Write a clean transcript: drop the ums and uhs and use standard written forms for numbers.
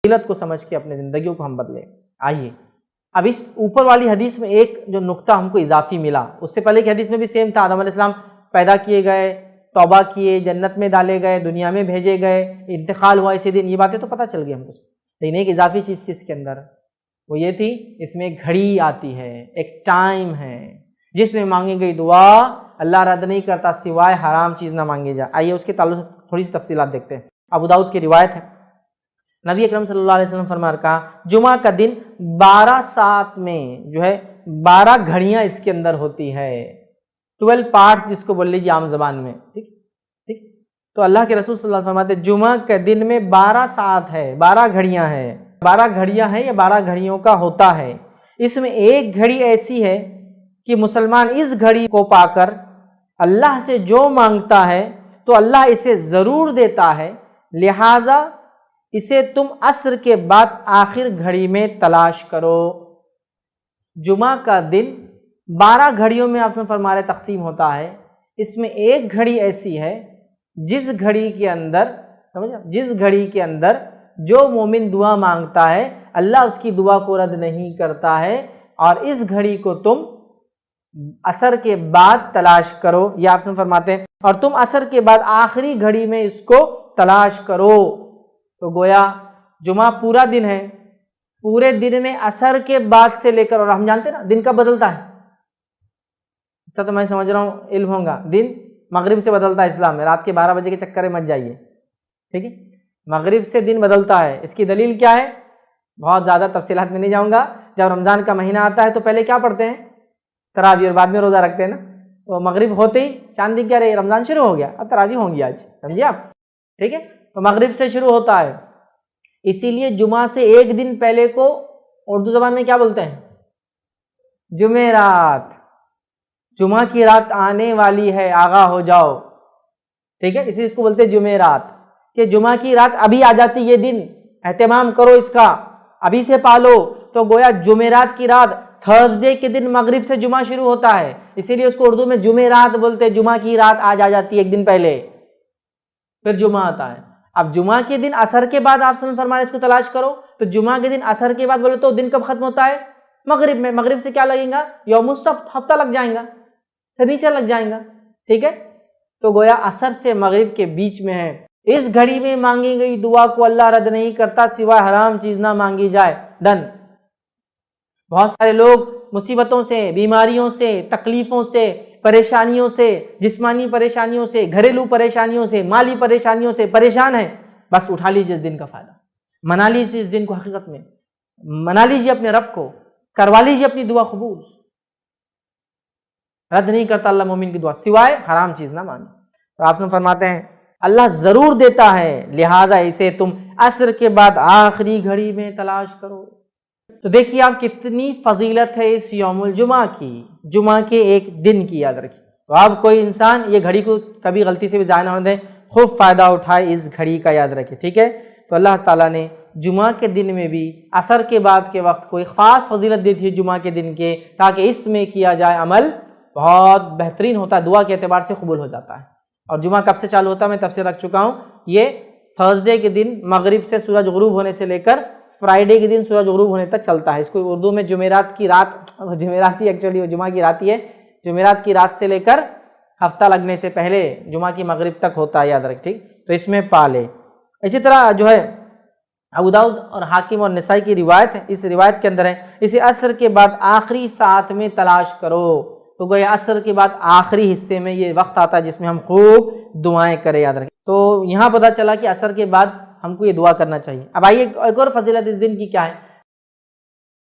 فضیلت کو سمجھ کے اپنے زندگیوں کو ہم بدلیں۔ آئیے اب اس اوپر والی حدیث میں ایک جو نقطہ ہم کو اضافی ملا، اس سے پہلے کی حدیث میں بھی سیم تھا، آدم علیہ السلام پیدا کیے گئے، توبہ کیے، جنت میں ڈالے گئے، دنیا میں بھیجے گئے، انتقال ہوا اسی دن، یہ باتیں تو پتہ چل گئی ہم کو، لیکن ایک اضافی چیز تھی اس کے اندر، وہ یہ تھی اس میں ایک گھڑی آتی ہے، ایک ٹائم ہے جس میں مانگی گئی دعا اللہ رد نہیں کرتا سوائے حرام چیز نہ مانگی جائے۔ آئیے اس کے تعلق سے تھوڑی سی تفصیلات دیکھتے ہیں۔ ابو داؤد کی روایت ہے، نبی اکرم صلی اللہ علیہ وسلم فرمایا کہا جمعہ کا دن 12 ساعت میں جو ہے 12 گھڑیاں اس کے اندر ہوتی ہے، 12 پارٹس جس کو بول لیجیے عام زبان میں، ٹھیک ٹھیک۔ تو اللہ کے رسول صلی اللہ علیہ وسلم فرماتے جمعہ کے دن میں 12 ساعت ہے، 12 گھڑیاں ہیں، 12 گھڑیاں ہیں یا 12 گھڑیوں کا ہوتا ہے۔ اس میں ایک گھڑی ایسی ہے کہ مسلمان اس گھڑی کو پا کر اللہ سے جو مانگتا ہے تو اللہ اسے ضرور دیتا ہے، لہٰذا اسے تم عصر کے بعد آخر گھڑی میں تلاش کرو۔ جمعہ کا دن 12 گھڑیوں میں آپ نے فرمایا تقسیم ہوتا ہے، اس میں ایک گھڑی ایسی ہے جس گھڑی کے اندر سمجھا، جس گھڑی کے اندر جو مومن دعا مانگتا ہے اللہ اس کی دعا کو رد نہیں کرتا ہے، اور اس گھڑی کو تم عصر کے بعد تلاش کرو، یہ آپ سے فرماتے ہیں، اور تم عصر کے بعد آخری گھڑی میں اس کو تلاش کرو۔ تو گویا جمعہ پورا دن ہے، پورے دن میں عصر کے بعد سے لے کر، اور ہم جانتے ہیں نا دن کب بدلتا ہے، تو میں سمجھ رہا ہوں علم ہوگا، دن مغرب سے بدلتا ہے اسلام میں، رات کے 12 بجے کے چکر میں مت جائیے، ٹھیک ہے، مغرب سے دن بدلتا ہے۔ اس کی دلیل کیا ہے، بہت زیادہ تفصیلات میں نہیں جاؤں گا۔ جب رمضان کا مہینہ آتا ہے تو پہلے کیا پڑھتے ہیں، تراویح، اور بعد میں روزہ رکھتے ہیں نا، تو مغرب ہوتے ہی چاند دکھ کیا رہے، رمضان شروع ہو گیا، اب تراویح ہوں گی آج، سمجھے آپ، ٹھیک ہے، تو مغرب سے شروع ہوتا ہے، اسی لیے جمعہ سے ایک دن پہلے کو اردو زبان میں کیا بولتے ہیں، جمعرات، جمعہ کی رات آنے والی ہے، آگاہ ہو جاؤ، ٹھیک ہے، اسی لیے اس کو بولتے ہیں جمعرات، کہ جمعہ کی رات ابھی آ جاتی، یہ دن اہتمام کرو اس کا، ابھی سے پالو۔ تو گویا جمعرات کی رات، تھرسڈے کے دن مغرب سے جمعہ شروع ہوتا ہے، اسی لیے اس کو اردو میں جمعرات بولتے ہیں، جمعہ کی رات آج آ جاتی ہے ایک دن پہلے، پھر جمعہ آتا ہے۔ اب جمعہ کے دن عصر کے بعد آپ سے فرمایا اس کو تلاش کرو، تو جمعہ کے دن عصر کے بعد بولے تو دن کب ختم ہوتا ہے، مغرب میں، مغرب سے کیا لگیں گا، یوم السبت، ہفتہ لگ جائیں گا، سنیچر لگ جائیں گا، ٹھیک ہے۔ تو گویا عصر سے مغرب کے بیچ میں ہے، اس گھڑی میں مانگی گئی دعا کو اللہ رد نہیں کرتا سوائے حرام چیز نہ مانگی جائے، ڈن۔ بہت سارے لوگ مصیبتوں سے، بیماریوں سے، تکلیفوں سے، پریشانیوں سے، جسمانی پریشانیوں سے، گھریلو پریشانیوں سے، مالی پریشانیوں سے پریشان ہیں، بس اٹھا لیجیے اس دن کا فائدہ، منا لیجیے اس دن کو، حقیقت میں منا لیجیے اپنے رب کو، کروا لیجیے اپنی دعا قبول، رد نہیں کرتا اللہ مومن کی دعا سوائے حرام چیز نہ مانگے۔ تو آپ سے فرماتے ہیں اللہ ضرور دیتا ہے، لہٰذا اسے تم عصر کے بعد آخری گھڑی میں تلاش کرو۔ تو دیکھیے آپ کتنی فضیلت ہے اس یوم الجمعہ کی، جمعہ کے ایک دن کی، یاد رکھیے۔ تو اب کوئی انسان یہ گھڑی کو کبھی غلطی سے بھی ضائع نہ ہونے دیں، خوب فائدہ اٹھائے اس گھڑی کا، یاد رکھیے، ٹھیک ہے۔ تو اللہ تعالیٰ نے جمعہ کے دن میں بھی عصر کے بعد کے وقت کوئی خاص فضیلت دی تھی جمعہ کے دن کے، تاکہ اس میں کیا جائے عمل بہت بہترین ہوتا ہے، دعا کے اعتبار سے قبول ہو جاتا ہے۔ اور جمعہ کب سے چالو ہوتا ہے میں تفسیر رکھ چکا ہوں، یہ تھرسڈے کے دن مغرب سے سورج غروب ہونے سے لے کر فرائیڈے کے دن سورج غروب ہونے تک چلتا ہے۔ اس کو اردو میں جمعرات کی رات، جمعرات ہی ایکچولی وہ جمعہ کی رات ہی ہے، جمعرات کی رات سے لے کر ہفتہ لگنے سے پہلے جمعہ کی مغرب تک ہوتا ہے، یاد رکھ، ٹھیک۔ تو اس میں پالے۔ اسی طرح جو ہے ابو داؤد اور حاکم اور نسائی کی روایت ہے، اس روایت کے اندر ہے اسے عصر کے بعد آخری ساعت میں تلاش کرو۔ تو گویا عصر کے بعد آخری حصے میں یہ وقت آتا ہے جس میں ہم خوب دعائیں کریں، یاد رکھیں۔ تو یہاں پتہ چلا کہ عصر کے بعد ہم کو یہ دعا کرنا چاہیے۔ اب آئیے ایک اور فضیلت اس دن کی کیا ہے،